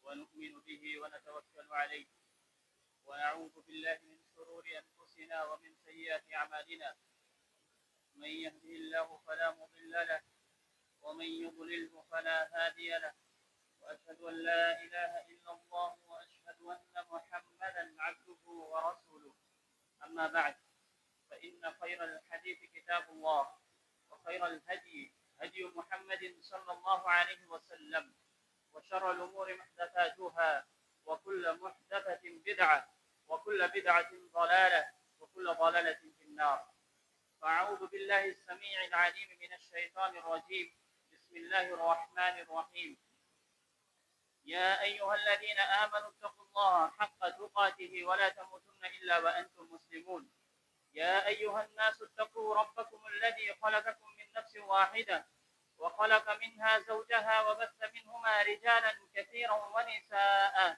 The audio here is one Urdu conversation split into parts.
ونؤمن به ونتوكل عليه ونعوذ بالله من شرور أنفسنا ومن سيئات أعمالنا من يهده الله فلا مضل له ومن يضلله فلا هادي له وأشهد أن لا إله إلا الله وأشهد أن محمدا عبده ورسوله أما بعد فإن خير الحديث كتاب الله وخير الهدي هدي محمد صلى الله عليه وسلم وشر الأمور محدثاتها وكل محدثة بدعة وكل بدعة ضلالة وكل ضلالة في النار. فأعوذ بالله السميع العليم من الشيطان الرجيم. بسم الله الرحمن الرحيم. يا أيها الذين آمنوا اتقوا الله حق تقاته ولا تموتن إلا وأنتم مسلمون. يا أيها الناس اتقوا ربكم الذي خلقكم من نفس واحدة وخلق منها زوجها وبث منهما رجالا كثيرا ونساء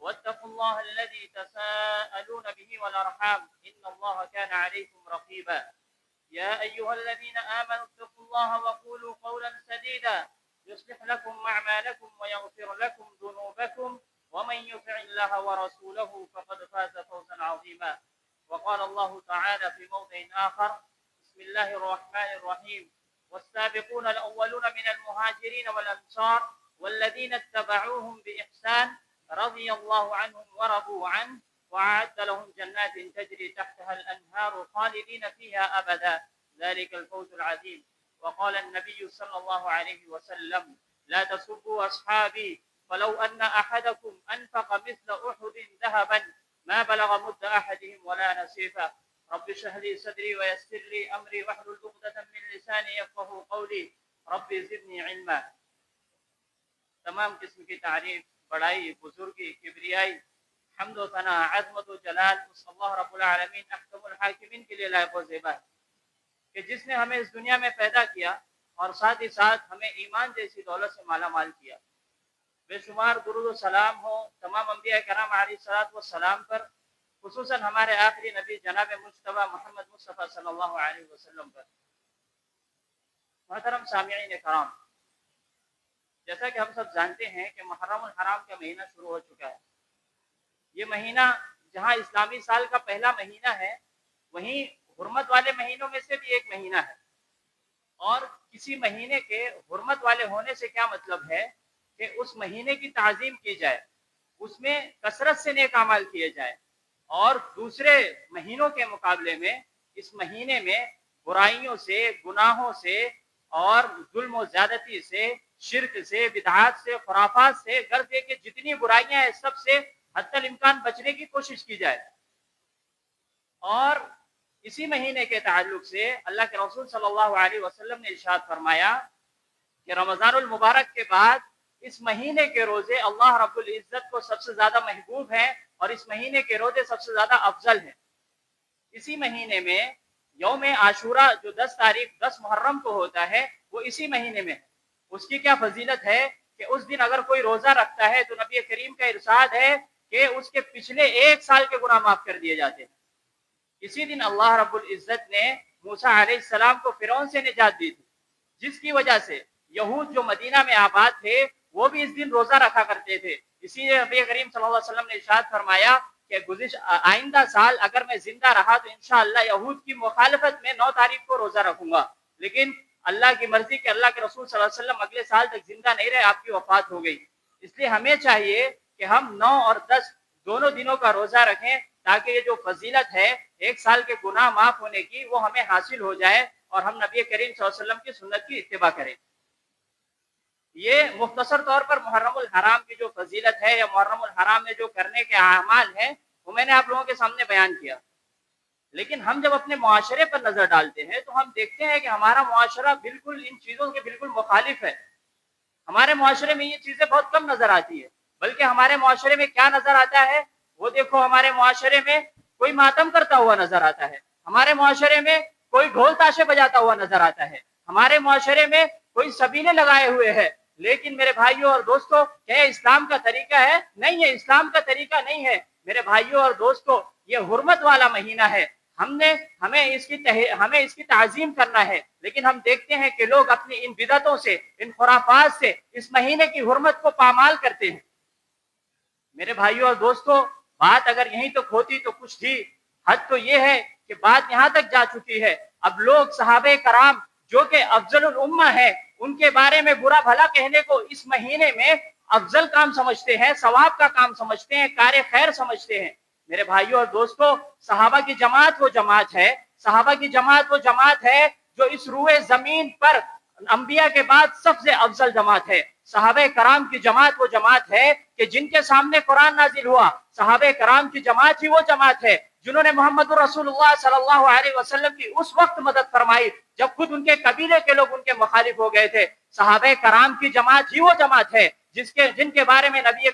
واتقوا الله الذي تساءلون به والأرحام إن الله كان عليكم رقيبا. يا أيها الذين آمنوا اتقوا الله وقولوا قولا سديدا يصلح لكم أعمالكم ويغفر لكم ذنوبكم ومن يطع الله ورسوله فقد فاز فوزا عظيما. وقال الله تعالى في موضع آخر: بسم الله الرحمن الرحيم. والسابقون الأولون من المهاجرين والأنصار والذين اتبعوهم بإحسان رضي الله عنهم ورضوا عنه وأعد لهم جنات تجري تحتها الأنهار خالدين فيها أبدا ذلك الفوز العظيم. وقال النبي صلى الله عليه وسلم: لا تسبوا أصحابي فلو أن أحدكم أنفق مثل أحد ذهبا ما بلغ مد أحدهم ولا نصيفه. رب اشرح لي صدري ويسر لي أمري واحلل عقدة من لساني يفقهوا قولي رب زدني علما. تمام قسم کی تعریف، بڑائی، بزرگی، کبریائی، حمد و ثنا، عظمت و جلال اس اللہ رب العالمین احکم الحاکمین کے لیے لائق و زیبا ہے کہ جس نے ہمیں اس دنیا میں پیدا کیا اور ساتھ ہی ساتھ ہمیں ایمان جیسی دولت سے مالا مال کیا. بے شمار درود و سلام ہو تمام انبیاء کرام علیہ الصلوۃ والسلام پر، خصوصاً ہمارے آخری نبی جناب مجتبی محمد مصطفیٰ صلی اللہ علیہ وسلم پر. محترم سامعین کرام، جیسا کہ ہم سب جانتے ہیں کہ محرم الحرام کا مہینہ شروع ہو چکا ہے. یہ مہینہ جہاں اسلامی سال کا پہلا مہینہ ہے، وہیں حرمت والے مہینوں میں سے بھی ایک مہینہ ہے. اور کسی مہینے کے حرمت والے ہونے سے کیا مطلب ہے کہ اس مہینے کی تعظیم کی جائے، اس میں کثرت سے نیک اعمال کیے جائے، اور دوسرے مہینوں کے مقابلے میں اس مہینے میں برائیوں سے، گناہوں سے اور ظلم و زیادتی سے، شرک سے، بدعات سے، خرافات سے، غرض یہ کہ جتنی برائیاں ہیں سب سے حتی الامکان بچنے کی کوشش کی جائے. اور اسی مہینے کے تعلق سے اللہ کے رسول صلی اللہ علیہ وسلم نے ارشاد فرمایا کہ رمضان المبارک کے بعد اس مہینے کے روزے اللہ رب العزت کو سب سے زیادہ محبوب ہیں اور اس مہینے کے روزے سب سے زیادہ افضل ہیں. اسی مہینے میں یوم عاشورہ جو 10 محرم کو ہوتا ہے، وہ اسی مہینے میں. اس کی کیا فضیلت ہے کہ اس دن اگر کوئی روزہ رکھتا ہے تو نبی کریم کا ارشاد ہے کہ اس کے پچھلے 1 سال کے گناہ معاف کر دیے جاتے ہیں. اسی دن اللہ رب العزت نے موسیٰ علیہ السلام کو فرعون سے نجات دی تھی، جس کی وجہ سے یہود جو مدینہ میں آباد تھے وہ بھی اس دن روزہ رکھا کرتے تھے. اسی لیے نبی کریم صلی اللہ علیہ وسلم نے ارشاد فرمایا کہ آئندہ سال اگر میں زندہ رہا تو انشاءاللہ یہود کی مخالفت میں 9 تاریخ کو روزہ رکھوں گا. لیکن اللہ کی مرضی کہ اللہ کے رسول صلی اللہ علیہ وسلم اگلے سال تک زندہ نہیں رہے، آپ کی وفات ہو گئی. اس لیے ہمیں چاہیے کہ ہم 9 اور 10 دونوں دنوں کا روزہ رکھیں تاکہ یہ جو فضیلت ہے 1 سال کے گناہ معاف ہونے کی وہ ہمیں حاصل ہو جائے اور ہم نبی کریم صلی اللہ علیہ وسلم کی سنت کی اتباع کریں. یہ مختصر طور پر محرم الحرام کی جو فضیلت ہے یا محرم الحرام میں جو کرنے کے اعمال ہیں وہ میں نے آپ لوگوں کے سامنے بیان کیا. لیکن ہم جب اپنے معاشرے پر نظر ڈالتے ہیں تو ہم دیکھتے ہیں کہ ہمارا معاشرہ بالکل ان چیزوں کے بالکل مخالف ہے. ہمارے معاشرے میں یہ چیزیں بہت کم نظر آتی ہے، بلکہ ہمارے معاشرے میں کیا نظر آتا ہے؟ وہ دیکھو، ہمارے معاشرے میں کوئی ماتم کرتا ہوا نظر آتا ہے، ہمارے معاشرے میں کوئی ڈھول تاشے بجاتا ہوا نظر آتا ہے، ہمارے معاشرے میں کوئی سبیلے لگائے ہوئے ہیں. لیکن میرے بھائیوں اور دوستوں، کیا اسلام کا طریقہ ہے؟ نہیں، یہ اسلام کا طریقہ نہیں ہے میرے بھائیوں اور دوستوں. یہ حرمت والا مہینہ ہے، ہمیں اس کی تعظیم کرنا ہے. لیکن ہم دیکھتے ہیں کہ لوگ اپنی ان بدعتوں سے، ان خرافات سے اس مہینے کی حرمت کو پامال کرتے ہیں. میرے بھائیوں اور دوستوں، بات اگر یہیں تک ہوتی تو کچھ تھی، حد تو یہ ہے کہ بات یہاں تک جا چکی ہے، اب لوگ صحابہ کرام جو کہ افضل الامہ ہے ان کے بارے میں برا بھلا کہنے کو اس مہینے میں افضل کام سمجھتے ہیں، ثواب کا کام سمجھتے ہیں، کار خیر سمجھتے ہیں۔ میرے بھائیوں اور دوستوں، صحابہ کی جماعت وہ جماعت ہے، صحابہ کی جماعت وہ جماعت ہے جو اس روئے زمین پر انبیاء کے بعد سب سے افضل جماعت ہے۔ صحابہ کرام کی جماعت وہ جماعت ہے کہ جن کے سامنے قرآن نازل ہوا، صحابہ کرام کی جماعت ہی وہ جماعت ہے جنہوں نے محمد رسول اللہ صلی اللہ علیہ وسلم کی اس وقت مدد فرمائی جب خود ان کے قبیلے کے لوگ ان کے مخالف ہو گئے تھے۔ صحابہ کرام کی جماعت ہی وہ جماعت ہے جن کے بارے میں نبی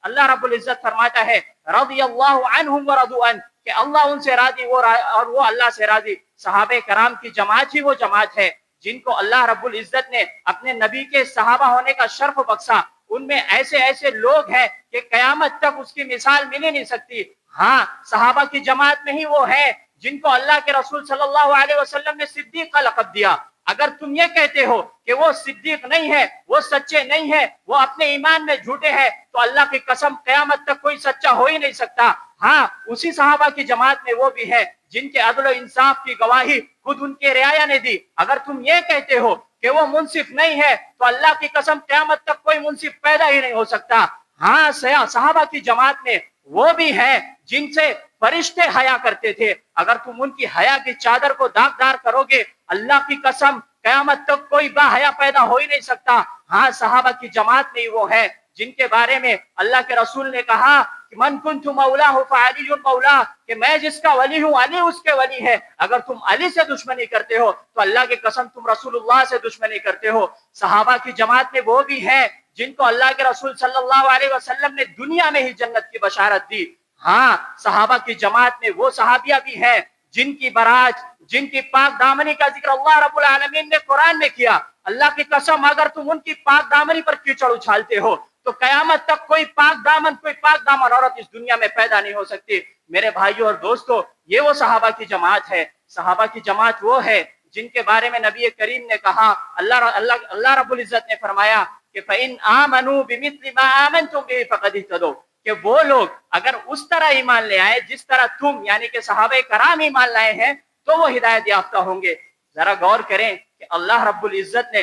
اللہ رب العزت فرماتا ہے رضی اللہ عنہم ورضوا عنہ، کہ اللہ ان سے راضی اور وہ اللہ سے راضی۔ صحابہ کرام کی جماعت ہی وہ جماعت ہے جن کو اللہ رب العزت نے اپنے نبی کے صحابہ ہونے کا شرف بخشا۔ ان میں ایسے ایسے لوگ ہیں کہ قیامت تک اس کی مثال مل ہی نہیں سکتی۔ ہاں، صحابہ کی جماعت میں ہی وہ ہے جن کو اللہ کے رسول صلی اللہ علیہ وسلم نے صدیق کا لقب دیا۔ اگر تم یہ کہتے ہو کہ وہ صدیق نہیں ہے، وہ سچے نہیں ہے، وہ اپنے ایمان میں جھوٹے ہیں، تو اللہ کی قسم قیامت تک کوئی سچا ہو ہی نہیں سکتا۔ ہاں، اسی صحابہ کی جماعت میں وہ بھی ہے جن کے عدل و انصاف کی گواہی خود ان کے رعایا نے دی۔ اگر تم یہ کہتے ہو کہ وہ منصف نہیں ہے تو اللہ کی قسم قیامت تک کوئی منصف پیدا ہی نہیں ہو سکتا۔ ہاں، صحابہ کی جماعت میں وہ بھی ہیں جن سے فرشتے حیا کرتے تھے، اگر تم ان کی حیا کی چادر کو داغدار کرو گے، اللہ کی قسم قیامت تک کوئی با حیا پیدا ہو ہی نہیں سکتا۔ ہاں، صحابہ کی جماعت میں وہ ہے جن کے بارے میں اللہ کے رسول نے کہا کہ من کنت مولاہ فعلی مولا، کہ میں جس کا ولی ہوں علی اس کے ولی ہے۔ اگر تم علی سے دشمنی کرتے ہو تو اللہ کی قسم تم رسول اللہ سے دشمنی کرتے ہو۔ صحابہ کی جماعت میں وہ بھی ہے جن کو اللہ کے رسول صلی اللہ علیہ وسلم نے دنیا میں ہی جنت کی بشارت دی۔ ہاں، صحابہ کی جماعت میں وہ صحابیہ بھی ہیں جن کی برات، جن کی پاک دامنی کا ذکر اللہ رب العالمین نے قرآن میں کیا۔ اللہ کی قسم اگر تم ان کی پاک دامنی پر کیچڑ اچھالتے ہو تو قیامت تک کوئی پاک دامن عورت اس دنیا میں پیدا نہیں ہو سکتی۔ میرے بھائیوں اور دوستو، یہ وہ صحابہ کی جماعت ہے۔ صحابہ کی جماعت وہ ہے جن کے بارے میں نبی کریم نے کہا، اللہ رب العزت نے فرمایا کہ فَإِنْ آمَنُوا بِمِثْلِ مَا آمَنْتُمْ بِهِ فَقَدِ اهْتَدَوْا، کہ وہ لوگ اگر اس طرح ایمان لے آئے جس طرح تم یعنی کہ صحابہ کرام ایمان لائے ہیں تو وہ ہدایت یافتہ ہوں گے۔ ذرا غور کریں کہ اللہ رب العزت نے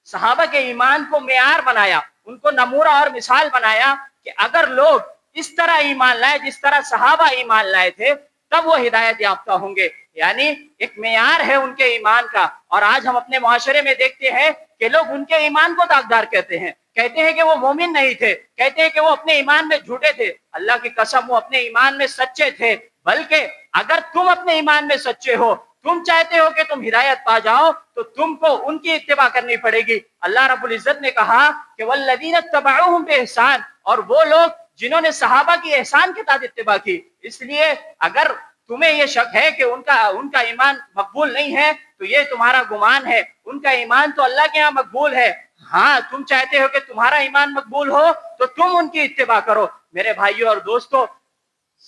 صحابہ کے ایمان کو معیار بنایا، ان کو نمونہ اور مثال بنایا کہ اگر لوگ اس طرح ایمان لائے جس طرح صحابہ ایمان لائے تھے تب وہ ہدایت یافتہ ہوں گے۔ یعنی ایک معیار ہے ان کے ایمان کا، اور آج ہم اپنے معاشرے میں دیکھتے ہیں کہ لوگ ان کے ایمان کو داغدار کہتے ہیں کہ وہ مومن نہیں تھے، کہتے ہیں کہ وہ اپنے ایمان میں جھوٹے تھے۔ اللہ کی قسم وہ اپنے ایمان میں سچے تھے، بلکہ اگر تم اپنے ایمان میں سچے ہو، تم چاہتے ہو کہ تم ہدایت پا جاؤ تو تم کو ان کی اتباع کرنی پڑے گی۔ اللہ رب العزت نے کہا کہ والذین اتبعوہم بإحسان، اور وہ لوگ جنہوں نے صحابہ کی احسان کے ساتھ اتباع کی۔ اس لیے اگر تمہیں یہ شک ہے کہ ان کا ایمان مقبول نہیں ہے تو یہ تمہارا گمان ہے، ان کا ایمان تو اللہ کے ہاں مقبول ہے۔ ہاں، تم چاہتے ہو کہ تمہارا ایمان مقبول ہو تو تم ان کی اتباع کرو۔ میرے بھائیوں اور دوستو،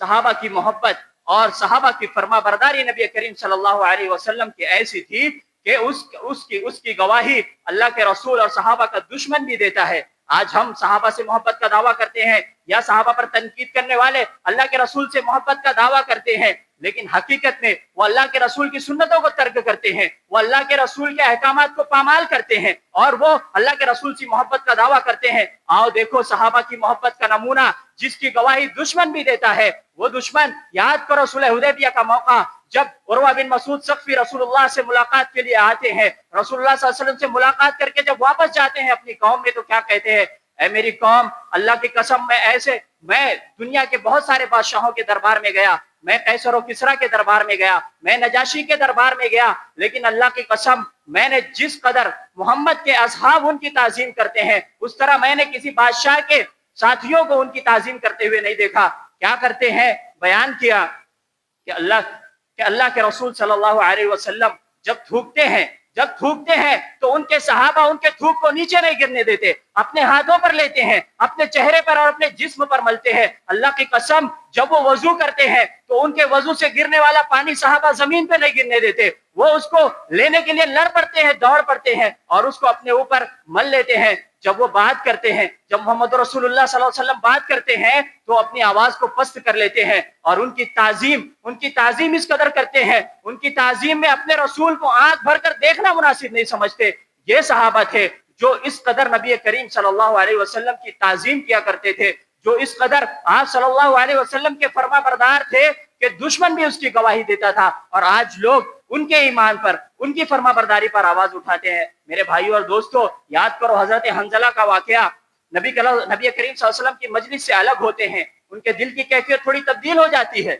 صحابہ کی محبت اور صحابہ کی فرما برداری نبی کریم صلی اللہ علیہ وسلم کی ایسی تھی کہ اس کی گواہی اللہ کے رسول اور صحابہ کا دشمن بھی دیتا ہے۔ آج ہم صحابہ سے محبت کا دعویٰ کرتے ہیں یا صحابہ پر تنقید کرنے والے اللہ کے رسول سے محبت کا دعویٰ کرتے ہیں، لیکن حقیقت میں وہ اللہ کے رسول کی سنتوں کو ترک کرتے ہیں، وہ اللہ کے رسول کے احکامات کو پامال کرتے ہیں، اور وہ اللہ کے رسول سے محبت کا دعویٰ کرتے ہیں۔ آؤ دیکھو صحابہ کی محبت کا نمونہ جس کی گواہی دشمن بھی دیتا ہے۔ وہ دشمن، یاد کرو صلح حدیبیہ کا موقع، جب عروہ بن مسعود ثقفی رسول اللہ سے ملاقات کے لیے آتے ہیں، رسول اللہ صلی اللہ علیہ وسلم سے ملاقات کر کے جب واپس جاتے ہیں اپنی قوم میں تو کیا کہتے ہیں؟ اے میری قوم، اللہ کی قسم میں دنیا کے بہت سارے بادشاہوں کے دربار میں گیا، میں قیصر و کسریٰ کے دربار میں گیا، میں نجاشی کے دربار میں گیا، لیکن اللہ کی قسم میں نے جس قدر محمد کے اصحاب ان کی تعظیم کرتے ہیں اس طرح میں نے کسی بادشاہ کے ساتھیوں کو ان کی تعظیم کرتے ہوئے نہیں دیکھا۔ کیا کرتے ہیں؟ بیان کیا کہ اللہ کے رسول صلی اللہ علیہ وسلم جب تھوکتے ہیں تو ان کے صحابہ ان کے تھوک کو نیچے نہیں گرنے دیتے، اپنے ہاتھوں پر لیتے ہیں، اپنے چہرے پر اور اپنے جسم پر ملتے ہیں۔ اللہ کی قسم جب وہ وضو کرتے ہیں تو ان کے وضو سے گرنے والا پانی صحابہ زمین پہ نہیں گرنے دیتے، وہ اس کو لینے کے لیے لڑ پڑتے ہیں، دوڑ پڑتے ہیں اور اس کو اپنے اوپر مل لیتے ہیں۔ جب وہ بات کرتے ہیں، جب محمد رسول اللہ صلی اللہ علیہ وسلم بات کرتے ہیں تو اپنی آواز کو پست کر لیتے ہیں اور ان کی تعظیم اس قدر کرتے ہیں، ان کی تعظیم میں اپنے رسول کو آنکھ بھر کر دیکھنا مناسب نہیں سمجھتے۔ یہ صحابہ تھے جو اس قدر نبی کریم صلی اللہ علیہ وسلم کی تعظیم کیا کرتے تھے، جو اس قدر آپ صلی اللہ علیہ وسلم کے فرما بردار تھے کہ دشمن بھی اس کی گواہی دیتا تھا، اور آج لوگ ان کے ایمان پر، ان کی فرما برداری پر آواز اٹھاتے ہیں۔ میرے بھائیو اور دوستو، یاد کرو حضرت حنظلہ کا واقعہ۔ نبی کریم صلی اللہ علیہ وسلم کی مجلس سے الگ ہوتے ہیں، ان کے دل کی کیفیت تھوڑی تبدیل ہو جاتی ہے،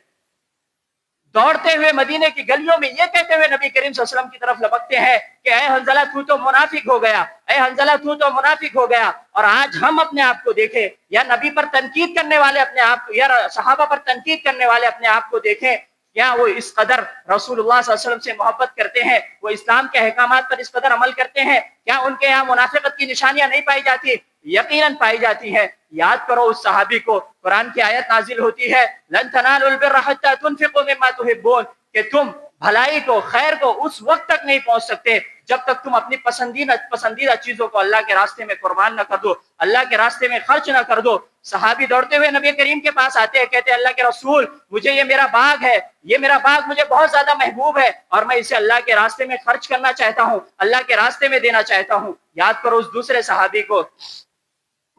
دوڑتے ہوئے مدینے کی گلیوں میں یہ کہتے ہوئے نبی کریم صلی اللہ علیہ وسلم کی طرف لپکتے ہیں کہ اے حنظلہ تو تو منافق ہو گیا، اے حنظلہ تو تو منافق ہو گیا۔ اور آج ہم اپنے آپ کو دیکھیں، یا نبی پر تنقید کرنے والے اپنے آپ کو، یا صحابہ پر تنقید کرنے والے اپنے آپ کو دیکھیں، کیا وہ اس قدر رسول اللہ صلی اللہ علیہ وسلم سے محبت کرتے ہیں؟ وہ اسلام کے احکامات پر اس قدر عمل کرتے ہیں؟ کیا ان کے یہاں منافقت کی نشانیاں نہیں پائی جاتی؟ یقیناً پائی جاتی ہیں۔ یاد کرو اس صحابی کو، قرآن کی آیت نازل ہوتی ہے لن تنالوا البر حتى تنفقوا مما تحبون، کہ تم بھلائی کو، خیر کو اس وقت تک نہیں پہنچ سکتے جب تک تم اپنی پسندیدہ چیزوں کو اللہ کے راستے میں قربان نہ کر دو، اللہ کے راستے میں خرچ نہ کر دو۔ صحابی دوڑتے ہوئے نبی کریم کے پاس آتے ہیں، کہتے ہیں اللہ کے رسول مجھے یہ میرا باغ ہے، یہ میرا باغ مجھے بہت زیادہ محبوب ہے اور میں اسے اللہ کے راستے میں خرچ کرنا چاہتا ہوں، اللہ کے راستے میں دینا چاہتا ہوں۔ یاد کرو اس دوسرے صحابی کو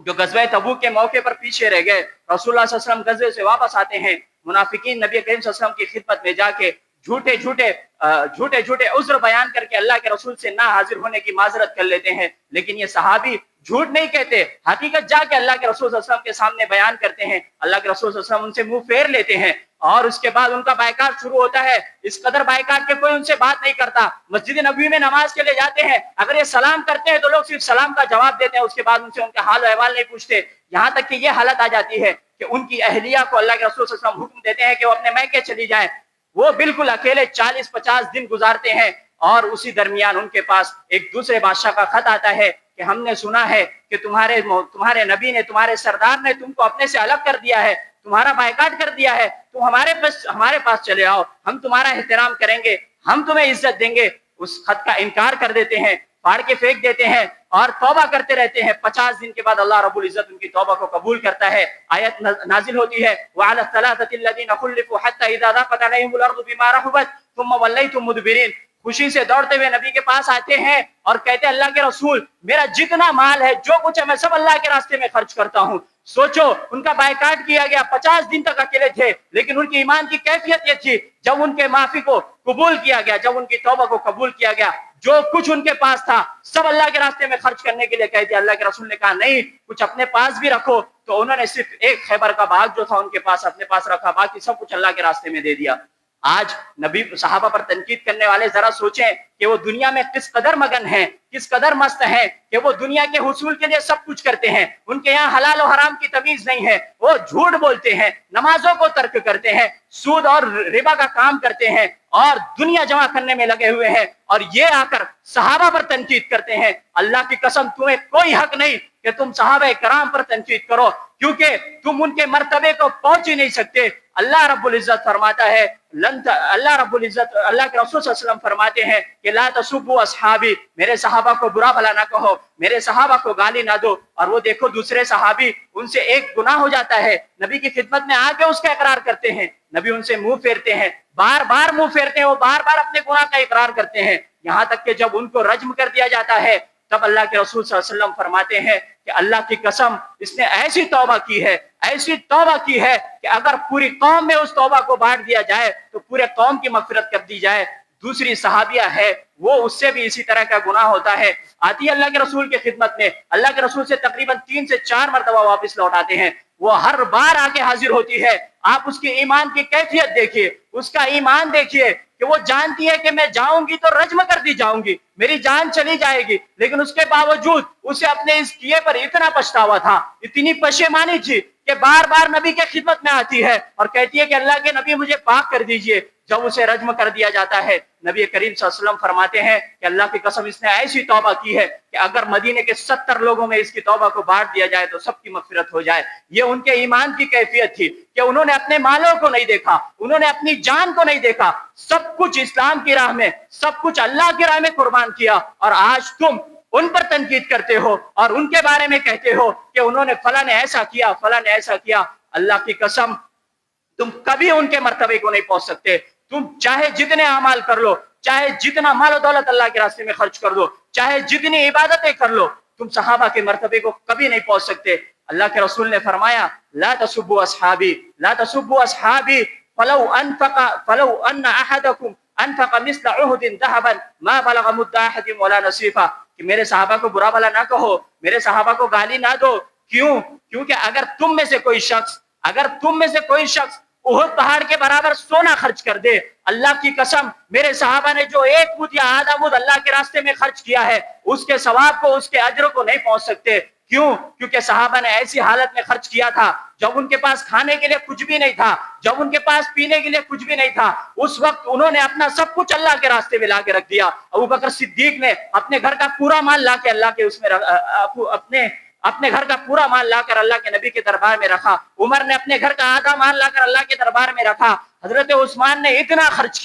جو غزوہ تبوک کے موقع پر پیچھے رہ گئے۔ رسول اللہ صلی اللہ علیہ وسلم غزوے سے واپس آتے ہیں، منافقین نبی کریم صلی اللہ علیہ وسلم کی خدمت میں جا کے جھوٹے عذر بیان کر کے اللہ کے رسول سے نہ حاضر ہونے کی معذرت کر لیتے ہیں، لیکن یہ صحابی جھوٹ نہیں کہتے، حقیقت جا کے اللہ کے رسول صلی اللہ علیہ وسلم کے سامنے بیان کرتے ہیں۔ اللہ کے رسول صلی اللہ علیہ وسلم ان سے منہ پھیر لیتے ہیں اور اس کے بعد ان کا بائیکاٹ شروع ہوتا ہے۔ اس قدر بائیکاٹ کے کوئی ان سے بات نہیں کرتا۔ مسجد نبوی میں نماز کے لیے جاتے ہیں، اگر یہ سلام کرتے ہیں تو لوگ صرف سلام کا جواب دیتے ہیں، اس کے بعد ان سے ان کا حال و احوال نہیں پوچھتے۔ یہاں تک کہ یہ حالت آ جاتی ہے کہ ان کی اہلیہ کو اللہ کے رسول صلی اللہ علیہ وسلم حکم دیتے ہیں کہ وہ اپنے میکے چلی جائیں۔ وہ بالکل اکیلے 40-50 دن گزارتے ہیں، اور اسی درمیان ان کے پاس ایک دوسرے بادشاہ کا خط آتا ہے کہ ہم نے سنا ہے کہ تمہارے نبی نے، تمہارے سردار نے تم کو اپنے سے الگ کر دیا ہے، تمہارا بائیکاٹ کر دیا ہے، تم ہمارے پاس چلے آؤ، ہم تمہارا احترام کریں گے، ہم تمہیں عزت دیں گے۔ اس خط کا انکار کر دیتے ہیں، پھاڑ کے پھینک دیتے ہیں اور توبہ کرتے رہتے ہیں۔ 50 دن کے بعد اللہ رب العزت ان کی توبہ کو قبول کرتا ہے۔ آیت نازل ہوتی ہے وَعَلَى الثَّلَاثَةِ الَّذِينَ خُلِّفُوا حَتَّى إِذَا ضَاقَتْ عَلَيْهِمُ الْأَرْضُ بِمَا رَحُبَتْ ثُمَّ وَلَّيْتُم مُدْبِرِينَ۔ خوشی سے دوڑتے ہوئے نبی کے پاس آتے ہیں اور کہتے ہیں اللہ کے رسول میرا جتنا مال ہے، جو کچھ ہے، میں سب اللہ کے راستے میں خرچ کرتا ہوں۔ سوچو ان کا بائیکاٹ کیا گیا، 50 دن تک اکیلے تھے، لیکن ان کی ایمان کی کیفیت یہ تھی جب ان کے معافی کو قبول کیا گیا، جب ان کی توبہ کو قبول کیا گیا، جو کچھ ان کے پاس تھا سب اللہ کے راستے میں خرچ کرنے کے لیے کہہ دیا۔ اللہ کے رسول نے کہا نہیں، کچھ اپنے پاس بھی رکھو، تو انہوں نے صرف ایک خیبر کا باغ جو تھا ان کے پاس اپنے پاس رکھا، باقی سب کچھ اللہ کے راستے میں دے دیا۔ آج نبی صحابہ پر تنقید کرنے والے ذرا سوچیں کہ وہ دنیا میں کس قدر مگن ہیں، کس قدر مست ہیں کہ وہ دنیا کے حصول کے لیے سب کچھ کرتے ہیں، ان کے یہاں حلال و حرام کی تمیز نہیں ہے، وہ جھوٹ بولتے ہیں، نمازوں کو ترک کرتے ہیں، سود اور ربا کا کام کرتے ہیں اور دنیا جمع کرنے میں لگے ہوئے ہیں، اور یہ آ کر صحابہ پر تنقید کرتے ہیں۔ اللہ کی قسم تمہیں کوئی حق نہیں کہ تم صحابہ کرام پر تنقید کرو، کیونکہ تم ان کے مرتبے کو پہنچ ہی نہیں سکتے۔ اللہ رب العزت فرماتا ہے اللہ کے رسول صلی اللہ علیہ وسلم فرماتے ہیں کہ لا تسبوا اصحابی، میرے صحابہ کو برا بھلا نہ کہو، میرے صحابہ کو گالی نہ دو۔ اور وہ دیکھو دوسرے صحابی، ان سے ایک گناہ ہو جاتا ہے، نبی کی خدمت میں آ کے اس کا اقرار کرتے ہیں، نبی ان سے منہ پھیرتے ہیں، بار بار منہ پھیرتے ہیں، وہ بار بار اپنے گناہ کا اقرار کرتے ہیں، یہاں تک کہ جب ان کو رجم کر دیا جاتا ہے تب اللہ کے رسول صلی اللہ علیہ وسلم فرماتے ہیں کہ اللہ کی قسم اس نے ایسی توبہ کی ہے کہ اگر پوری قوم میں اس توبہ کو بانٹ دیا جائے تو پورے قوم کی مغفرت کر دی جائے۔ دوسری صحابیہ ہے، وہ اس سے بھی اسی طرح کا گناہ ہوتا ہے، آتی ہے اللہ کے رسول کی خدمت میں، اللہ کے رسول سے تقریباً 3 سے 4 مرتبہ واپس لوٹاتے ہیں، وہ ہر بار آ کے حاضر ہوتی ہے۔ آپ اس کے ایمان کی کیفیت دیکھیے، اس کا ایمان دیکھیے کہ وہ جانتی ہے کہ میں جاؤں گی تو رجم کر دی جاؤں گی، میری جان چلی جائے گی، لیکن اس کے باوجود اسے اپنے اس کیے پر اتنا پچھتاوا تھا، اتنی پشیمانی تھی کہ کہ بار بار نبی کے خدمت میں آتی ہے اور کہتی ہے کہ اللہ کے نبی مجھے پاک کر دیجئے. جب اسے رجم کر دیا جاتا ہے نبی کریم صلی اللہ علیہ وسلم فرماتے ہیں کہ اللہ کی قسم اس نے ایسی توبہ کی ہے کہ اگر مدینے کے 70 لوگوں میں اس کی توبہ کو بانٹ دیا جائے تو سب کی مغفرت ہو جائے. یہ ان کے ایمان کی کیفیت تھی کہ انہوں نے اپنے مالوں کو نہیں دیکھا, انہوں نے اپنی جان کو نہیں دیکھا, سب کچھ اسلام کی راہ میں, سب کچھ اللہ کی راہ میں قربان کیا. اور آج تم ان پر تنقید کرتے ہو اور ان کے بارے میں کہتے ہو کہ انہوں نے فلاں نے ایسا کیا, فلاں نے ایسا کیا. اللہ کی قسم تم کبھی ان کے مرتبے کو نہیں پہنچ سکتے. تم چاہے جتنے اعمال کر لو, چاہے جتنا مال و دولت اللہ کے راستے میں خرچ کر دو, چاہے جتنی عبادتیں کر لو, تم صحابہ کے مرتبے کو کبھی نہیں پہنچ سکتے. اللہ کے رسول نے فرمایا لا تسبوا اصحابی لا تسبوا اصحابی فلو ان احدکم انفق مثل عہد ذهبا ما بلغ مد احدهم ولا نصیفا, کہ میرے صحابہ کو برا بھلا نہ کہو, میرے صحابہ کو گالی نہ دو. کیوں؟ کیونکہ اگر تم میں سے کوئی شخص احد پہاڑ کے برابر سونا خرچ کر دے, اللہ کی قسم میرے صحابہ نے جو ایک مد یا آدھا مد اللہ کے راستے میں خرچ کیا ہے اس کے ثواب کو, اس کے اجر کو نہیں پہنچ سکتے. کیوں؟ کیونکہ صحابہ نے ایسی حالت میں خرچ کیا تھا جب ان کے پاس کھانے کے لیے کچھ بھی نہیں تھا, جب ان کے پاس پینے کے لیے کچھ بھی نہیں تھا. اس وقت انہوں نے اپنا سب کچھ اللہ کے راستے میں لا کے رکھ دیا. ابوبکر صدیق نے اپنے گھر کا پورا مال لا کے اللہ کے اس میں اپنے گھر کا پورا مال لا کر اللہ کے نبی کے دربار میں رکھا. عمر نے اپنے گھر کا آدھا مال لا کر اللہ کے دربار میں رکھا. حضرت عثمان نے اتنا خرچ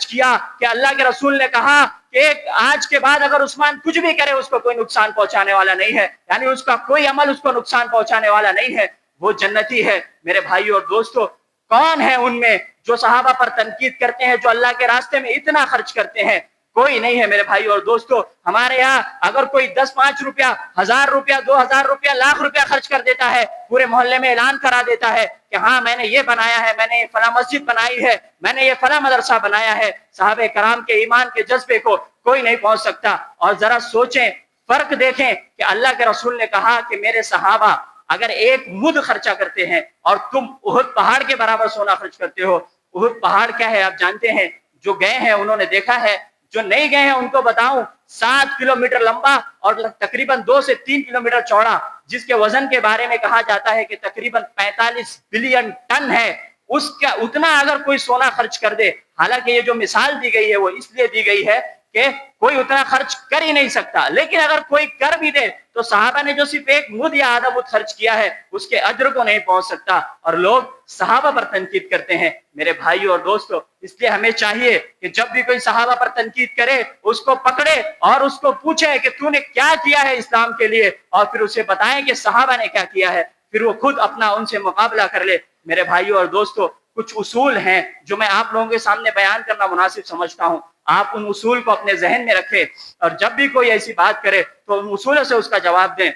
کیا کہ اللہ کے رسول نے کہا کہ آج کے بعد اگر عثمان کچھ بھی کرے اس کو کوئی نقصان پہنچانے والا نہیں ہے, یعنی اس کا کوئی عمل اس کو نقصان پہنچانے والا نہیں ہے, وہ جنتی ہے. میرے بھائیو اور دوستو, کون ہے ان میں جو صحابہ پر تنقید کرتے ہیں, جو اللہ کے راستے میں اتنا خرچ کرتے ہیں؟ کوئی نہیں ہے میرے بھائی اور دوستو. ہمارے یہاں اگر کوئی 10-5 روپیہ, 1000 روپیہ, 2000 روپیہ, لاکھ روپیہ خرچ کر دیتا ہے, پورے محلے میں اعلان کرا دیتا ہے کہ ہاں میں نے یہ بنایا ہے, میں نے یہ فلاں مسجد بنائی ہے, میں نے یہ فلاں مدرسہ بنایا ہے, صحابہ کرام کے ایمان کے جذبے کو کوئی نہیں پہنچ سکتا. اور ذرا سوچیں, فرق دیکھیں کہ اللہ کے رسول نے کہا کہ میرے صحابہ اگر ایک مد خرچہ کرتے ہیں اور تم احد پہاڑ کے برابر سونا خرچ کرتے ہو. احد پہاڑ کیا ہے آپ جانتے ہیں, جو گئے ہیں انہوں نے دیکھا ہے, جو نہیں گئے ہیں ان کو بتاؤں, 7 کلومیٹر لمبا اور تقریباً 2 سے 3 کلومیٹر چوڑا, جس کے وزن کے بارے میں کہا جاتا ہے کہ تقریباً 45 بلین ٹن ہے. اس کا اتنا اگر کوئی سونا خرچ کر دے, حالانکہ یہ جو مثال دی گئی ہے وہ اس لیے دی گئی ہے کہ کوئی اتنا خرچ کر ہی نہیں سکتا, لیکن اگر کوئی کر بھی دے تو صحابہ نے جو صرف ایک مد یا آدھا مد خرچ کیا ہے اس کے اجر کو نہیں پہنچ سکتا. اور لوگ صحابہ پر تنقید کرتے ہیں. میرے بھائیو اور دوستو, اس لیے ہمیں چاہیے کہ جب بھی کوئی صحابہ پر تنقید کرے اس کو پکڑے اور اس کو پوچھے کہ تو نے کیا کیا ہے اسلام کے لیے, اور پھر اسے بتائیں کہ صحابہ نے کیا کیا ہے, پھر وہ خود اپنا ان سے مقابلہ کر لے. میرے بھائیو اور دوستو, کچھ اصول ہیں جو میں آپ لوگوں کے سامنے بیان کرنا مناسب سمجھتا ہوں. آپ ان اصول کو اپنے ذہن میں رکھیں اور جب بھی کوئی ایسی بات کرے تو ان اصولوں سے اس کا جواب دیں.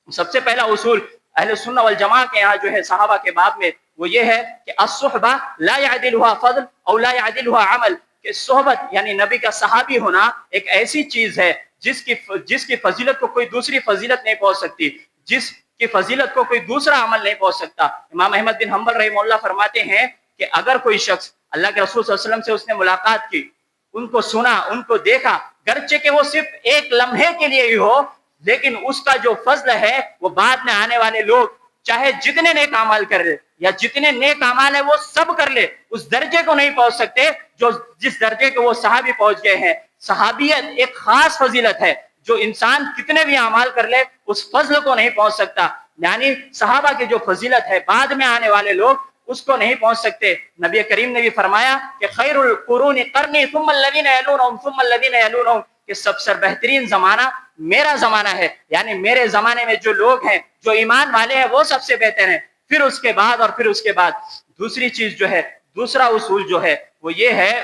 سب سے پہلا اصول اہل سنہ والجماعہ کے یہاں جو ہے صحابہ کے باب میں, وہ یہ ہے کہ الصحبہ لا يعدلها فضل او لا يعدلها عمل, کہ صحبت یعنی نبی کا صحابی ہونا ایک ایسی چیز ہے جس کی فضیلت کو کوئی دوسری فضیلت نہیں پہنچ سکتی, جس کی فضیلت کو کوئی دوسرا عمل نہیں پہنچ سکتا. امام احمد بن حنبل رحمہ اللہ فرماتے ہیں کہ اگر کوئی شخص اللہ کے رسول صلی اللہ علیہ وسلم سے اس نے ملاقات کی, ان کو سنا, ان کو دیکھا, گرچہ کہ وہ صرف ایک لمحے کے لیے ہی ہو, لیکن اس کا جو فضل ہے وہ بعد میں آنے والے لوگ چاہے جتنے نیک اعمال کر لے یا جتنے نیک اعمال ہیں وہ سب کر لے, اس درجے کو نہیں پہنچ سکتے جس درجے کو وہ صحابی پہنچ گئے ہیں. صحابیت ایک خاص فضیلت ہے, جو انسان کتنے بھی اعمال کر لے اس فضل کو نہیں پہنچ سکتا. یعنی صحابہ کی جو فضیلت ہے بعد میں آنے والے لوگ اس کو نہیں پہنچ سکتے. نبی کریم نے بھی فرمایا کہ خیر القرون قرنی ثم الذین یلونہم ثم الذین یلونہم, کہ سب سے بہترین زمانہ میرا زمانہ ہے, یعنی میرے زمانے میں جو لوگ ہیں, جو ایمان والے ہیں, وہ سب سے بہتر ہیں, پھر اس کے بعد اور پھر اس کے بعد. دوسری چیز جو ہے, دوسرا اصول جو ہے وہ یہ ہے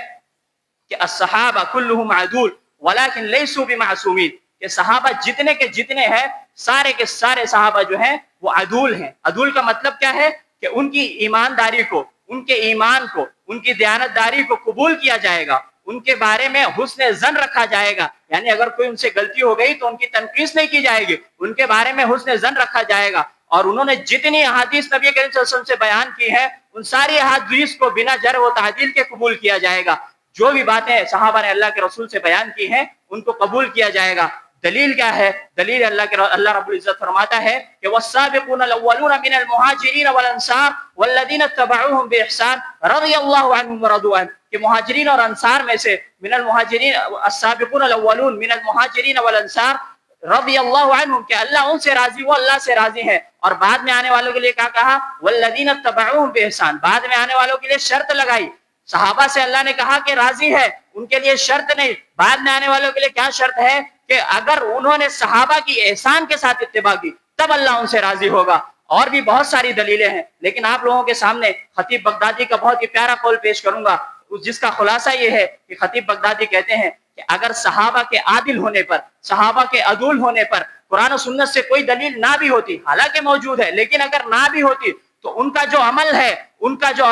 کہ الصحابہ کلہم عدول ولکن لیسوا بمعصومین, کہ صحابہ جتنے کے جتنے ہیں سارے کے سارے صحابہ جو ہیں وہ عدول ہیں. عدول کا مطلب کیا ہے کہ ان کی ایمانداری کو, ان کے ایمان کو, ان کی دیانتداری کو قبول کیا جائے گا, ان کے بارے میں حسن ظن رکھا جائے گا. یعنی اگر کوئی ان سے غلطی ہو گئی تو ان کی تنقید نہیں کی جائے گی, ان کے بارے میں حسن ظن رکھا جائے گا. اور انہوں نے جتنی احادیث نبی کریم صلی اللہ علیہ وسلم سے بیان کی ہے ان ساری احادیث کو بنا جرح و تعدیل کے قبول کیا جائے گا. جو بھی باتیں صحابہ نے اللہ کے رسول سے بیان کی ہیں ان کو قبول کیا جائے گا. دلیل کیا ہے؟ دلیل اللہ رب العزت فرماتا ہے کہ والسابقون الاولون من المہاجرین والانصار والذین اتبعوهم باحسان رضی اللہ عنہم ورضوا عنہ، کہ مہاجرین اور انصار میں سے من المہاجرین السابقون الاولون من المہاجرین والانصار رضی اللہ عنہم، کہ اللہ ان سے راضی، وہ اللہ سے راضی ہے. اور بعد میں آنے والوں کے لیے کیا کہا؟ والذین اتبعوهم باحسان، بعد میں آنے والوں کے لیے شرط لگائی. صحابہ سے اللہ نے کہا کہ راضی ہے، ان کے لیے شرط نہیں. بعد میں آنے والوں کے لیے کیا شرط ہے؟ کہ اگر انہوں نے صحابہ کی احسان کے ساتھ اتباع کی تب اللہ ان سے راضی ہوگا. اور بھی بہت ساری دلیلیں ہیں، لیکن آپ لوگوں کے سامنے خطیب بغدادی کا بہت ہی پیارا قول پیش کروں گا، جس کا خلاصہ یہ ہے کہ خطیب بغدادی کہتے ہیں کہ اگر صحابہ کے عادل ہونے پر، صحابہ کے عدول ہونے پر قرآن و سنت سے کوئی دلیل نہ بھی ہوتی، حالانکہ موجود ہے لیکن اگر نہ بھی ہوتی، تو ان کا جو عمل ہے، ان کا جو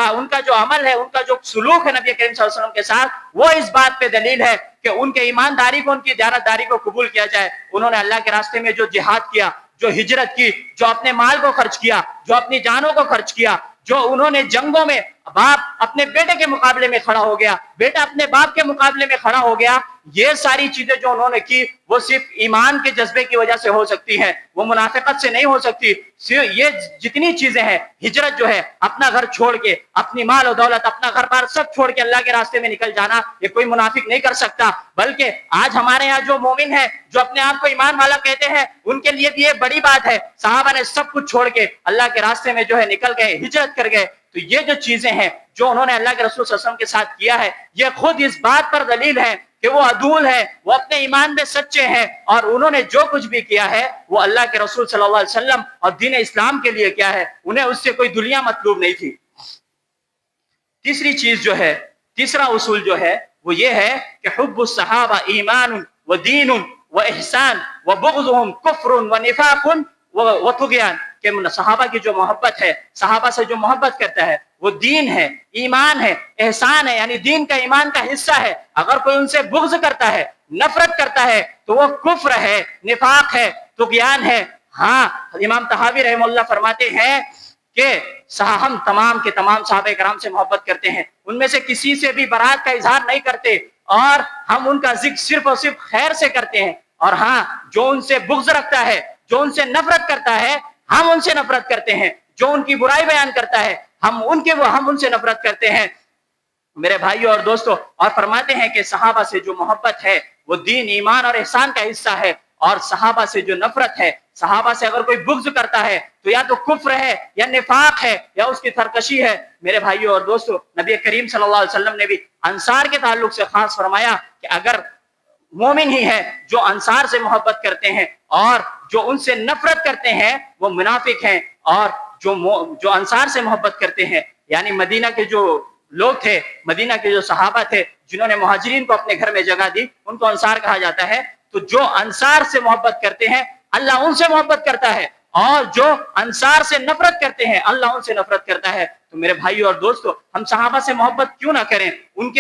عمل ہے، ان کا جو سلوک ہے نبی کریم صلی اللہ علیہ وسلم کے ساتھ، وہ اس بات پہ دلیل ہے کہ ان کے ایمانداری کو، ان کی دیانتداری کو قبول کیا جائے. انہوں نے اللہ کے راستے میں جو جہاد کیا، جو ہجرت کی، جو اپنے مال کو خرچ کیا، جو اپنی جانوں کو خرچ کیا، جو انہوں نے جنگوں میں باپ اپنے بیٹے کے مقابلے میں کھڑا ہو گیا، بیٹا اپنے باپ کے مقابلے میں کھڑا ہو گیا، یہ ساری چیزیں جو انہوں نے کی وہ صرف ایمان کے جذبے کی وجہ سے ہو سکتی ہیں، وہ منافقت سے نہیں ہو سکتی. یہ جتنی چیزیں ہیں، ہجرت جو ہے، اپنا گھر چھوڑ کے، اپنی مال و دولت، اپنا گھر بار سب چھوڑ کے اللہ کے راستے میں نکل جانا، یہ کوئی منافق نہیں کر سکتا. بلکہ آج ہمارے یہاں جو مومن ہیں، جو اپنے آپ کو ایمان والا کہتے ہیں، ان کے لیے بھی یہ بڑی بات ہے. صحابہ نے سب کچھ چھوڑ کے اللہ کے راستے میں جو ہے نکل گئے، ہجرت کر گئے. تو یہ جو چیزیں ہیں جو انہوں نے اللہ کے رسول صلی اللہ علیہ وسلم کے ساتھ کیا ہے، یہ خود اس بات پر دلیل ہے کہ وہ عدول ہے، وہ اپنے ایمان میں سچے ہیں، اور انہوں نے جو کچھ بھی کیا ہے وہ اللہ کے رسول صلی اللہ علیہ وسلم اور دین اسلام کے لیے کیا ہے، انہیں اس سے کوئی دنیا مطلوب نہیں تھی. تیسری چیز جو ہے، تیسرا اصول جو ہے وہ یہ ہے کہ حب الصحابہ ایمان و دین و احسان و بغضهم کفر و نفاق و طغیان، کہ صحابہ کی جو محبت ہے، صحابہ سے جو محبت کرتا ہے وہ دین ہے، ایمان ہے، احسان ہے، یعنی دین کا، ایمان کا حصہ ہے. اگر کوئی ان سے بغض کرتا ہے، نفرت کرتا ہے، تو وہ کفر ہے، نفاق ہے، طغیان ہے. ہاں، امام طحاوی رحمہ اللہ فرماتے ہیں کہ ہم تمام کے تمام صحابہ کرام سے محبت کرتے ہیں، ان میں سے کسی سے بھی برات کا اظہار نہیں کرتے، اور ہم ان کا ذکر صرف اور صرف خیر سے کرتے ہیں. اور ہاں، جو ان سے بغض رکھتا ہے، جو ان سے نفرت کرتا ہے، ہم ان سے نفرت کرتے ہیں. جو ان کی برائی بیان کرتا ہے، ہم ان سے نفرت کرتے ہیں. میرے بھائیوں اور دوستو، اور فرماتے ہیں کہ صحابہ سے جو محبت ہے وہ دین، ایمان اور احسان کا حصہ ہے. اور صحابہ سے جو نفرت ہے، صحابہ سے اگر کوئی بغض کرتا ہے تو یا تو کفر ہے، یا نفاق ہے، یا اس کی سرکشی ہے. میرے بھائیوں اور دوستو، نبی کریم صلی اللہ علیہ وسلم نے بھی انصار کے تعلق سے خاص فرمایا کہ اگر مومن ہی ہے جو انصار سے محبت کرتے ہیں اور جو ان سے نفرت کرتے ہیں وہ منافق ہیں. اور جو انصار سے محبت کرتے ہیں، یعنی مدینہ کے جو لوگ تھے، مدینہ کے جو صحابہ تھے جنہوں نے مہاجرین کو اپنے گھر میں جگہ دی، ان کو انصار کہا جاتا ہے. تو جو انصار سے محبت کرتے ہیں اللہ ان سے محبت کرتا ہے، اور جو انصار سے نفرت کرتے ہیں اللہ ان سے نفرت کرتا ہے. تو میرے بھائیو اور دوستو، ہم صحابہ سے محبت کیوں نہ کریں؟ ان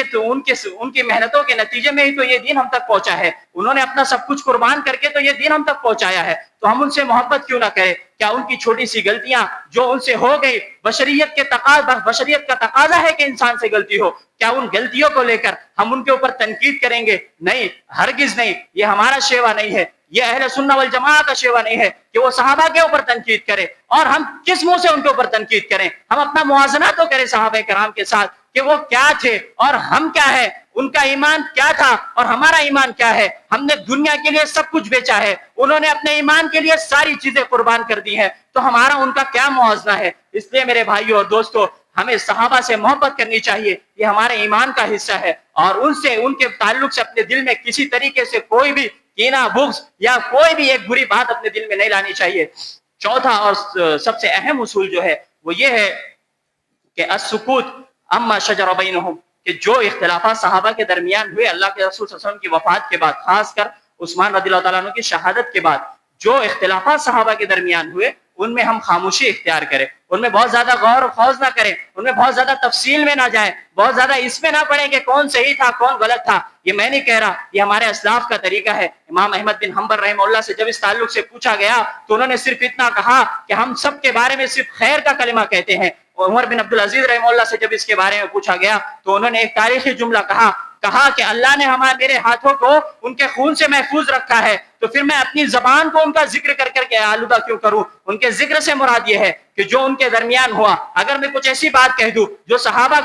کی محنتوں کے نتیجے میں ہی تو یہ دین ہم تک پہنچا ہے. انہوں نے اپنا سب کچھ قربان کر کے تو یہ دین ہم تک پہنچایا ہے. تو ہم ان سے محبت کیوں نہ کریں؟ کیا ان کی چھوٹی سی غلطیاں جو ان سے ہو گئی، بشریت کا تقاضا ہے کہ انسان سے غلطی ہو، کیا ان غلطیوں کو لے کر ہم ان کے اوپر تنقید کریں گے؟ نہیں، ہرگز نہیں. یہ ہمارا شیوا نہیں ہے، یہ اہل سنہ والجماعہ کا شیوا نہیں ہے کہ وہ صحابہ کے اوپر تنقید کرے. اور ہم کس منہ سے ان کے اوپر تنقید کریں؟ ہم اپنا موازنہ تو کریں صحابہ کرام کے ساتھ کہ وہ کیا تھے اور ہم کیا ہے، ان کا ایمان کیا تھا اور ہمارا ایمان کیا ہے. ہم نے دنیا کے لیے سب کچھ بیچا ہے، انہوں نے اپنے ایمان کے لیے ساری چیزیں قربان کر دی ہیں. تو ہمارا ان کا کیا موازنہ ہے؟ اس لیے میرے بھائیو اور دوستو، ہمیں صحابہ سے محبت کرنی چاہیے، یہ ہمارے ایمان کا حصہ ہے. اور ان کے تعلق سے اپنے دل میں کسی طریقے سے کوئی بھی کینہ، بغض یا کوئی بھی ایک بری بات اپنے دل میں نہیں لانی چاہیے. چوتھا اور سب سے اہم اصول جو ہے وہ یہ ہے کہ السکوت اما شجر بینہم، کہ جو اختلافات صحابہ کے درمیان ہوئے اللہ کے رسول صلی اللہ علیہ وسلم کی وفات کے بعد، خاص کر عثمان رضی اللہ تعالیٰ عنہ کی شہادت کے بعد جو اختلافات صحابہ کے درمیان ہوئے، ان میں ہم خاموشی اختیار کریں، ان میں بہت زیادہ غور و خوض نہ کریں، ان میں بہت زیادہ تفصیل میں نہ جائیں، بہت زیادہ اس میں نہ پڑیں کہ کون صحیح تھا کون غلط تھا. یہ میں نہیں کہہ رہا، یہ ہمارے اسلاف کا طریقہ ہے. امام احمد بن حنبل رحمہ اللہ سے جب اس تعلق سے پوچھا گیا تو انہوں نے صرف اتنا کہا کہ ہم سب کے بارے میں صرف خیر کا کلمہ کہتے ہیں. عمر بن عبدالعزیز رحمہ اللہ سے جب اس کے بارے میں پوچھا گیا تو انہوں نے ایک تاریخی جملہ کہا کہ اللہ نے میرے ہاتھوں کو ان کے خون سے محفوظ رکھا ہے، تو پھر میں اپنی زبان کو ان کا ذکر کر کر کے آلودہ کیوں کروں؟ ان کے ذکر سے مراد یہ ہے کہ جو ان کے درمیان ہوا، اگر میں کچھ ایسی بات کہہ دوں جو صحابہ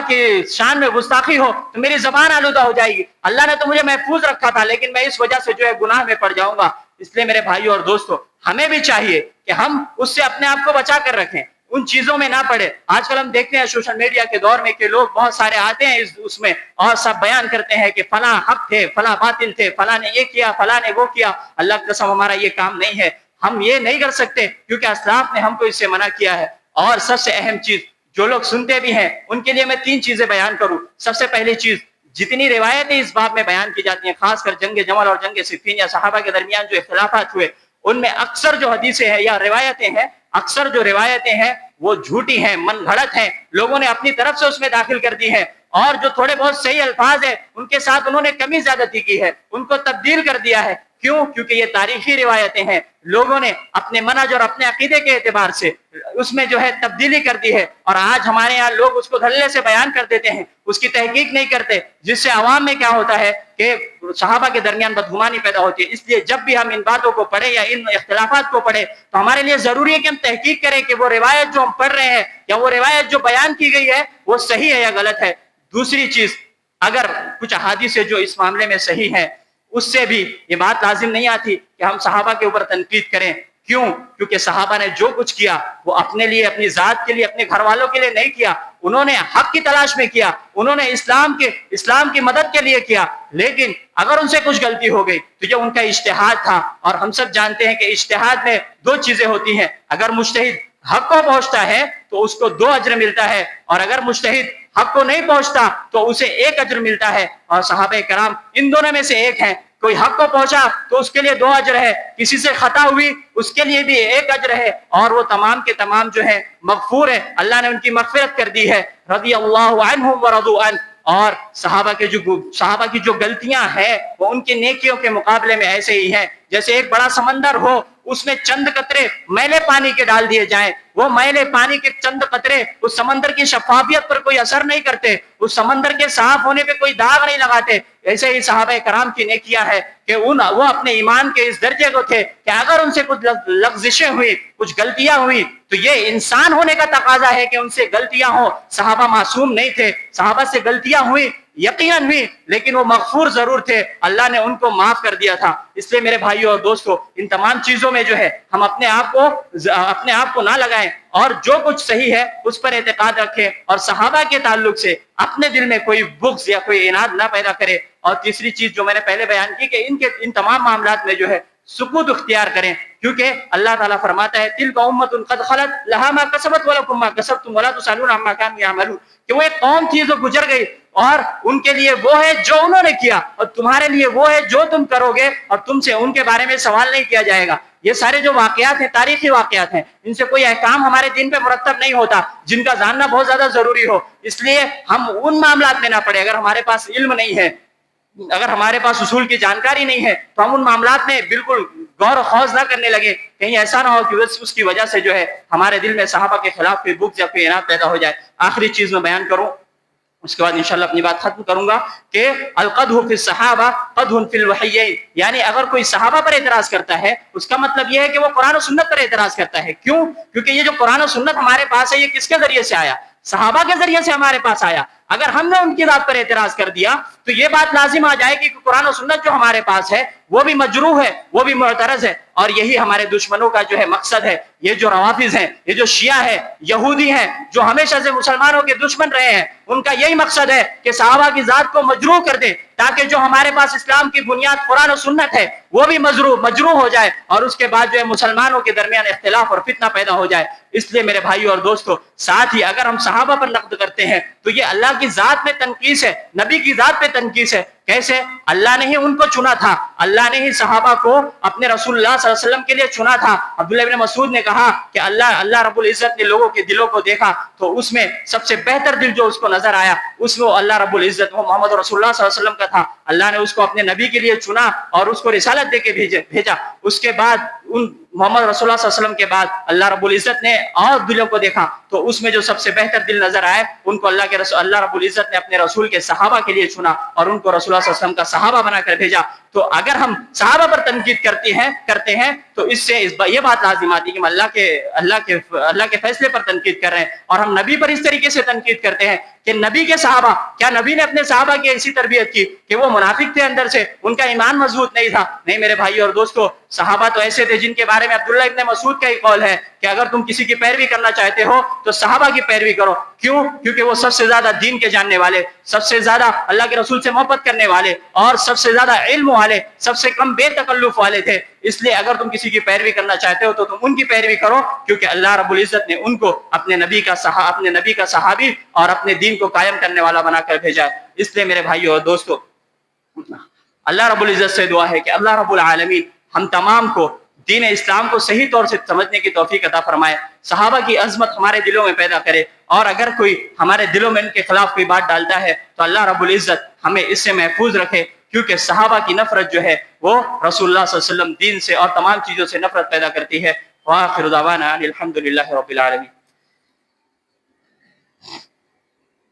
کے شان میں گستاخی ہو تو میری زبان آلودہ ہو جائے گی۔ اللہ نے تو مجھے محفوظ رکھا تھا، لیکن میں اس وجہ سے جو ہے گناہ میں پڑ جاؤں گا۔ اس لیے میرے بھائیو اور دوستو، ہمیں بھی چاہیے کہ ہم اس سے اپنے آپ کو بچا کر رکھیں، ان چیزوں میں نہ پڑے۔ آج کل ہم دیکھتے ہیں سوشل میڈیا کے دور میں کہ لوگ بہت سارے آتے ہیں اس میں اور سب بیان کرتے ہیں کہ فلاں حق تھے، فلاں باطل تھے، فلاں نے یہ کیا، فلاں نے وہ کیا۔ اللہ کی قسم ہمارا یہ کام نہیں ہے، ہم یہ نہیں کر سکتے کیونکہ اسلاف نے ہم کو اس سے منع کیا ہے۔ اور سب سے اہم چیز جو لوگ سنتے بھی ہیں ان کے لیے میں 3 چیزیں بیان کروں۔ سب سے پہلی چیز، جتنی روایتیں اس باب میں بیان کی جاتی ہیں، خاص کر جنگ جمل اور جنگ صفین یا صحابہ کے درمیان جو اختلافات ہوئے، ان میں اکثر جو حدیثیں ہیں یا روایتیں ہیں، اکثر جو روایتیں ہیں وہ جھوٹی ہیں، من گھڑت ہیں، لوگوں نے اپنی طرف سے اس میں داخل کر دی ہے، اور جو تھوڑے بہت صحیح الفاظ ہیں ان کے ساتھ انہوں نے کمی زیادتی کی ہے، ان کو تبدیل کر دیا ہے۔ کیوں؟ کیونکہ یہ تاریخی روایتیں ہیں، لوگوں نے اپنے منہج اور اپنے عقیدے کے اعتبار سے اس میں جو ہے تبدیلی کر دی ہے، اور آج ہمارے یہاں لوگ اس کو دھلے سے بیان کر دیتے ہیں، اس کی تحقیق نہیں کرتے، جس سے عوام میں کیا ہوتا ہے کہ صحابہ کے درمیان بدگمانی پیدا ہوتی ہے۔ اس لیے جب بھی ہم ان باتوں کو پڑھیں یا ان اختلافات کو پڑھیں تو ہمارے لیے ضروری ہے کہ ہم تحقیق کریں کہ وہ روایت جو ہم پڑھ رہے ہیں یا وہ روایت جو بیان کی گئی ہے وہ صحیح ہے یا غلط ہے۔ دوسری چیز، اگر کچھ احادیث جو اس معاملے میں صحیح ہیں، اس سے بھی یہ بات لازم نہیں آتی کہ ہم صحابہ کے اوپر تنقید کریں۔ کیوں؟ کیونکہ صحابہ نے جو کچھ کیا وہ اپنے لیے، اپنی ذات کے لیے، اپنے گھر والوں کے لیے نہیں کیا، انہوں نے حق کی تلاش میں کیا، انہوں نے اسلام کی مدد کے لیے کیا۔ لیکن اگر ان سے کچھ غلطی ہو گئی تو یہ ان کا اجتہاد تھا، اور ہم سب جانتے ہیں کہ اجتہاد میں 2 چیزیں ہوتی ہیں، اگر مجتہد حق کو پہنچتا ہے تو اس کو 2 اجر ملتا ہے، اور اگر مجتہد حق کو نہیں پہنچتا تو اسے 1 اجر ملتا ہے۔ اور صحابہ کرام ان دونوں میں سے ایک ہیں، کوئی حق کو پہنچا تو اس کے لیے 2 اجر ہے، کسی سے خطا ہوئی اس کے لیے بھی 1 اجر ہے، اور وہ تمام کے تمام جو ہے مغفور ہے، اللہ نے ان کی مغفرت کر دی ہے۔ رضی اللہ عنہم ورضوا عنہ۔ اور صحابہ کی جو غلطیاں ہیں وہ ان کی نیکیوں کے مقابلے میں ایسے ہی ہیں جیسے ایک بڑا سمندر ہو، اس میں چند قطرے میلے پانی کے ڈال دیے جائیں، وہ میلے پانی کے چند قطرے اس سمندر کی شفافیت پر کوئی اثر نہیں کرتے، اس سمندر کے صاف ہونے پہ کوئی داغ نہیں لگاتے۔ ایسے ہی صحابہ کرام کی نیکیاں ہیں کہ وہ اپنے ایمان کے اس درجے کو تھے کہ اگر ان سے کچھ لغزشیں ہوئی، کچھ غلطیاں ہوئی تو یہ انسان ہونے کا تقاضا ہے کہ ان سے غلطیاں ہوں۔ صحابہ معصوم نہیں تھے، صحابہ سے غلطیاں ہوئی، یقیناً ہوئی، لیکن وہ مغفور ضرور تھے، اللہ نے ان کو معاف کر دیا تھا۔ اس لیے میرے بھائیوں اور دوستو، ان تمام چیزوں میں جو ہے ہم اپنے آپ کو نہ لگائیں، اور جو کچھ صحیح ہے اس پر اعتقاد رکھیں، اور صحابہ کے تعلق سے اپنے دل میں کوئی بغض یا کوئی عناد نہ پیدا کرے۔ اور تیسری چیز جو میں نے پہلے بیان کی کہ ان تمام معاملات میں جو ہے سکوت اختیار کریں، کیونکہ اللہ تعالیٰ فرماتا ہے تلک امۃ قد خلت لها ما کسبت ولکم ما کسبتم ولا تسألون عما كانوا يعملون، کہ وہ ایک قوم تھی جو گزر گئی اور ان کے لیے وہ ہے جو انہوں نے کیا، اور تمہارے لیے وہ ہے جو تم کرو گے، اور تم سے ان کے بارے میں سوال نہیں کیا جائے گا۔ یہ سارے جو واقعات ہیں تاریخی واقعات ہیں، ان سے کوئی احکام ہمارے دین پہ مرتب نہیں ہوتا جن کا جاننا بہت زیادہ ضروری ہو۔ اس لیے ہم ان معاملات میں نہ پڑے، اگر ہمارے پاس علم نہیں ہے، اگر ہمارے پاس اصول کی جانکاری نہیں ہے تو ہم ان معاملات میں بالکل غور و خوض نہ کرنے لگے، کہیں ایسا نہ ہو کہ اس کی وجہ سے جو ہے ہمارے دل میں صحابہ کے خلاف کوئی بغض یا کوئی عناد پیدا ہو جائے۔ آخری چیز میں بیان کروں، اس کے بعد انشاءاللہ اپنی بات ختم کروں گا، کہ القدح فی الصحابہ قدح فی الوحیین، یعنی اگر کوئی صحابہ پر اعتراض کرتا ہے اس کا مطلب یہ ہے کہ وہ قرآن و سنت پر اعتراض کرتا ہے۔ کیوں؟ کیونکہ یہ جو قرآن و سنت ہمارے پاس ہے یہ کس کے ذریعے سے آیا؟ صحابہ کے ذریعے سے ہمارے پاس آیا۔ اگر ہم نے ان کی ذات پر اعتراض کر دیا تو یہ بات لازم آ جائے گی کہ قرآن و سنت جو ہمارے پاس ہے وہ بھی مجروح ہے، وہ بھی معترض ہے، اور یہی ہمارے دشمنوں کا جو ہے مقصد ہے۔ یہ جو روافض ہیں، یہ جو شیعہ ہیں، یہودی ہیں، جو ہمیشہ سے مسلمانوں کے دشمن رہے ہیں، ان کا یہی مقصد ہے کہ صحابہ کی ذات کو مجروح کر دیں، تاکہ جو ہمارے پاس اسلام کی بنیاد قرآن و سنت ہے وہ بھی مجروح ہو جائے، اور اس کے بعد جو ہے مسلمانوں کے درمیان اختلاف اور فتنہ پیدا ہو جائے۔ اس لیے میرے بھائیو اور دوستو، ساتھ ہی اگر ہم صحابہ پر نقد کرتے ہیں تو یہ اللہ کی ذات میں تنقیص ہے، نبی کی ذات پہ تنقیص ہے۔ کیسے؟ اللہ نے ہی ان کو چنا تھا، اللہ نے ہی صحابہ کو اپنے رسول اللہ صلی اللہ علیہ وسلم کے لیے چنا تھا۔ عبداللہ ابن مسعود نے کہا کہ اللہ رب العزت نے لوگوں کے دلوں کو دیکھا تو اس میں سب سے بہتر دل جو اس کو نظر آیا اس میں اللہ رب العزت وہ محمد رسول اللہ صلی اللہ علیہ وسلم کا تھا۔ اللہ نے اس کو اپنے نبی کے لیے چنا اور اس کو رسالت دے کے بھیجا۔ اس کے بعد محمد رسول اللہ صلی اللہ علیہ وسلم کے بعد اللہ رب العزت نے اور دلوں کو دیکھا تو اس میں جو سب سے بہتر دل نظر آئے ان کو اللہ رب العزت نے اپنے رسول کے صحابہ کے لیے چنا اور ان کو رسول اللہ صلی اللہ علیہ وسلم کا صحابہ بنا کر بھیجا. تو اگر ہم صحابہ پر تنقید کرتے ہیں تو اس سے یہ بات لازم آتی ہے کہ ہم اللہ کے فیصلے پر تنقید کر رہے ہیں, اور ہم نبی پر اس طریقے سے تنقید کرتے ہیں کہ نبی کے صحابہ, کیا نبی نے اپنے صحابہ کی ایسی تربیت کی کہ وہ منافق تھے اندر سے, ان کا ایمان مضبوط نہیں تھا؟ نہیں میرے بھائی اور دوستو, صحابہ تو ایسے تھے جن کے بارے میں عبداللہ ابن مسعود کا ایک قول ہے کہ اگر تم کسی کی پیروی کرنا چاہتے ہو تو صحابہ کی پیروی کرو. کیوں؟ کیونکہ وہ سب سے زیادہ دین کے جاننے والے, سب سے زیادہ اللہ کے رسول سے محبت کرنے والے اور سب سے زیادہ علم والے, سب سے کم بے تکلف والے تھے. اس لیے اگر تم کسی کی پیروی کرنا چاہتے ہو تو تم ان کی پیروی کرو, کیونکہ اللہ رب العزت نے ان کو اپنے نبی کا صحابی اور اپنے دین کو قائم کرنے والا بنا کر بھیجا ہے. اس لیے میرے بھائیو اور دوستو, اللہ رب العزت سے دعا ہے کہ اللہ رب العالمین ہم تمام کو دین اسلام کو صحیح طور سے سمجھنے کی توفیق عطا فرمائے, صحابہ کی عظمت ہمارے دلوں میں پیدا کرے, اور اگر کوئی ہمارے دلوں میں ان کے خلاف کوئی بات ڈالتا ہے تو اللہ رب العزت ہمیں اس سے محفوظ رکھے, کیونکہ صحابہ کی نفرت جو ہے وہ رسول اللہ صلی اللہ علیہ وسلم دین سے اور تمام چیزوں سے نفرت پیدا کرتی ہے. وآخر دعوانا الحمد للہ رب العالمین.